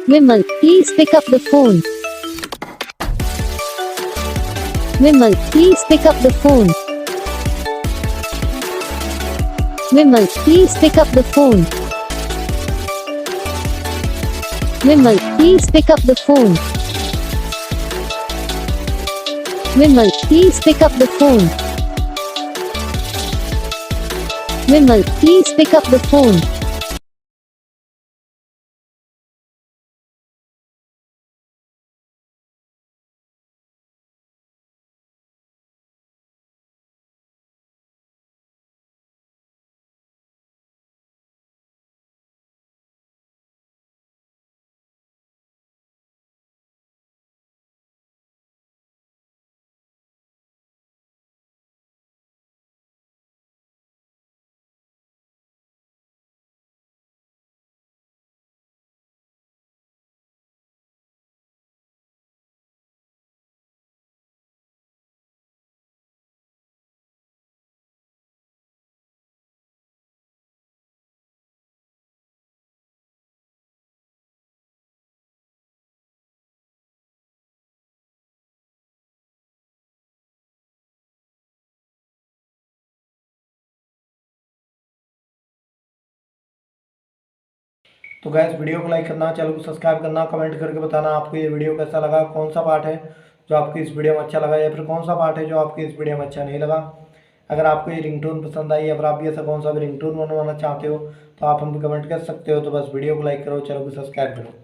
Vimal, please pick up the phone. Vimal, please pick up the phone. Vimal, please pick up the phone. Vimal, please pick up the phone. Vimal, please pick up the phone. Vimal, please pick up the phone. तो gas video को like करना, channel को subscribe करना, comment करके बताना आपको ये video कैसा लगा, कौन सा पार्ट है जो आपको इस वीडियो में अच्छा लगा या फिर कौन सा पार्ट है जो आपको इस वीडियो में अच्छा नहीं लगा। अगर आपको ये रिंगटोन पसंद आई या फिर आप भी ऐसा कौन सा भी रिंगटोन बनवाना चाहते हो तो आप हमको कमेंट कर सकते हो। तो बस वीडियो को लाइक करो, चैनल को सब्सक्राइब करो।